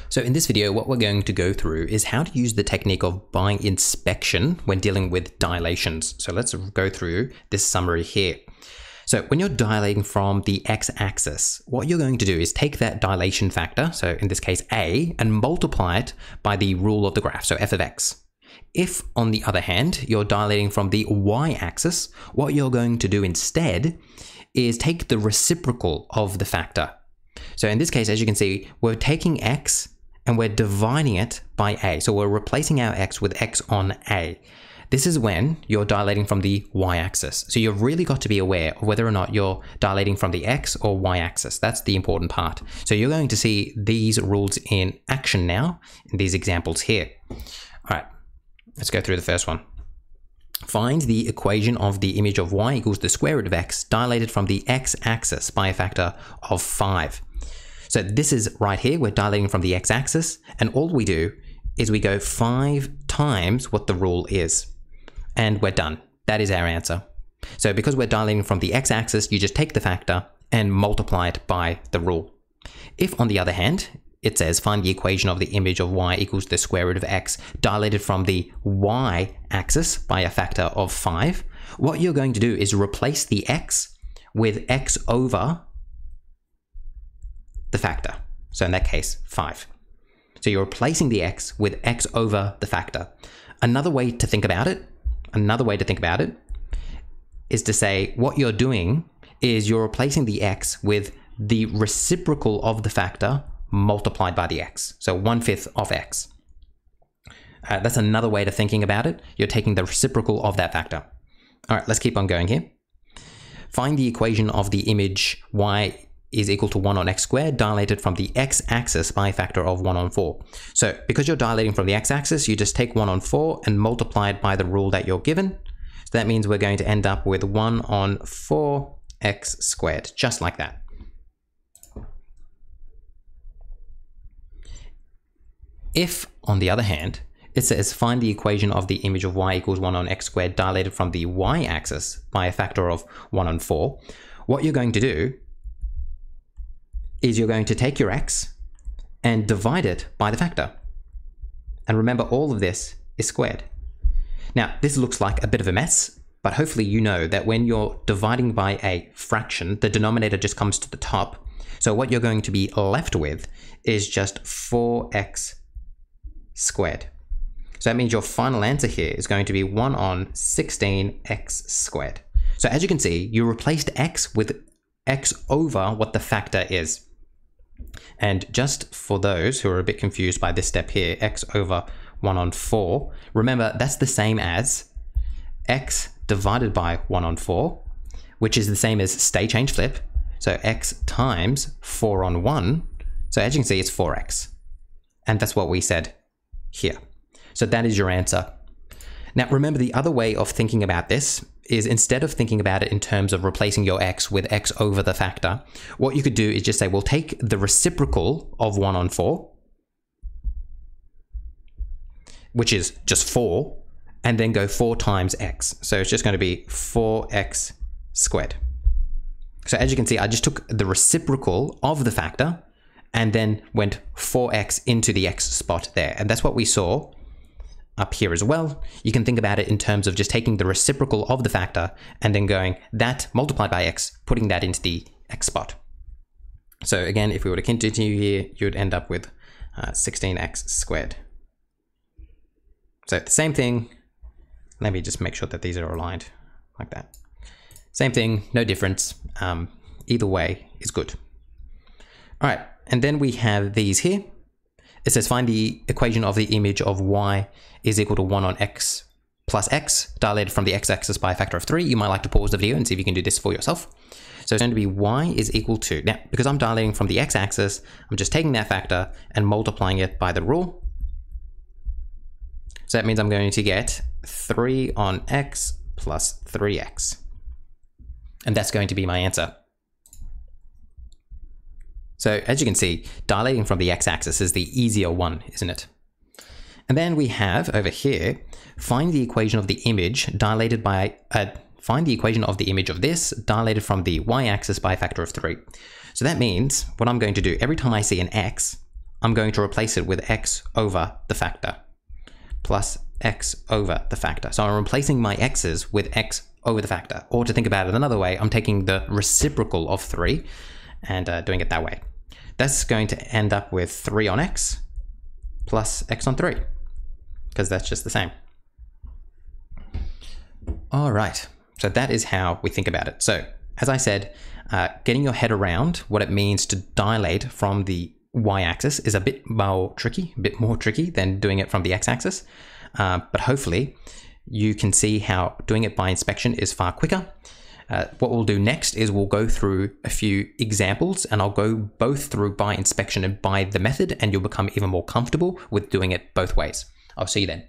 So in this video, what we're going to go through is how to use the technique of bind inspection when dealing with dilations. So let's go through this summary here. So when you're dilating from the x-axis, what you're going to do is take that dilation factor, so in this case a, and multiply it by the rule of the graph, so f of x. If, on the other hand, you're dilating from the y-axis, what you're going to do instead is take the reciprocal of the factor. So in this case, as you can see, we're taking x and we're dividing it by a. So we're replacing our x with x on a. This is when you're dilating from the y-axis. So you've really got to be aware of whether or not you're dilating from the x or y-axis. That's the important part. So you're going to see these rules in action now in these examples here. All right, let's go through the first one. Find the equation of the image of y equals the square root of x dilated from the x-axis by a factor of 5. So this is right here, we're dilating from the x-axis, and all we do is we go 5 times what the rule is, and we're done. That is our answer. So because we're dilating from the x-axis, you just take the factor and multiply it by the rule. If, on the other hand, it says find the equation of the image of y equals the square root of x dilated from the y-axis by a factor of 5, what you're going to do is replace the x with x over the factor. So in that case, 5. So you're replacing the x with x over the factor. Another way to think about it is to say what you're doing is you're replacing the x with the reciprocal of the factor multiplied by the x. So 1/5 of x. That's another way to thinking about it. You're taking the reciprocal of that factor. All right, let's keep on going here. Find the equation of the image y is equal to 1 on x squared dilated from the x-axis by a factor of 1 on 4. So because you're dilating from the x-axis, you just take 1 on 4 and multiply it by the rule that you're given. So that means we're going to end up with 1 on 4x squared, just like that. If, on the other hand, it says find the equation of the image of y equals 1 on x squared dilated from the y-axis by a factor of 1 on 4, what you're going to do is you're going to take your x and divide it by the factor. And remember, all of this is squared. Now, this looks like a bit of a mess, but hopefully you know that when you're dividing by a fraction, the denominator just comes to the top. So what you're going to be left with is just 4x squared. So that means your final answer here is going to be 1 on 16x squared. So as you can see, you replaced x with x over what the factor is. And just for those who are a bit confused by this step here, x over 1 on 4, remember that's the same as x divided by 1 on 4, which is the same as stay, change, flip. So x times 4 on 1. So as you can see, it's 4x. And that's what we said here. So that is your answer. Now remember, the other way of thinking about this is instead of thinking about it in terms of replacing your x with x over the factor, what you could do is just say, we'll take the reciprocal of 1 on 4, which is just 4, and then go 4 times x. So it's just going to be 4x squared. So as you can see, I just took the reciprocal of the factor and then went 4x into the x spot there. And that's what we saw up here as well. You can think about it in terms of just taking the reciprocal of the factor and then going that multiplied by x, putting that into the x spot. So again, if we were to continue here, you would end up with 16x squared. So the same thing. Let me just make sure that these are aligned like that. Same thing, no difference. Either way is good. All right, and then we have these here. It says find the equation of the image of y is equal to 1 on x plus x dilated from the x-axis by a factor of 3. You might like to pause the video and see if you can do this for yourself. So it's going to be y is equal to, now because I'm dilating from the x-axis, I'm just taking that factor and multiplying it by the rule. So that means I'm going to get 3 on x plus 3x. And that's going to be my answer. So as you can see, dilating from the x-axis is the easier one, isn't it? And then we have over here, find the equation of the image dilated by, find the equation of the image of this dilated from the y-axis by a factor of 3. So that means what I'm going to do, every time I see an x, I'm going to replace it with x over the factor plus x over the factor. So I'm replacing my x's with x over the factor. Or to think about it another way, I'm taking the reciprocal of 3 and doing it that way. That's going to end up with 3 on x plus x on 3, because that's just the same. All right, so that is how we think about it. So as I said, getting your head around what it means to dilate from the y-axis is a bit more tricky than doing it from the x-axis. But hopefully you can see how doing it by inspection is far quicker. What we'll do next is we'll go through a few examples, and I'll go both through by inspection and by the method, and you'll become even more comfortable with doing it both ways. I'll see you then.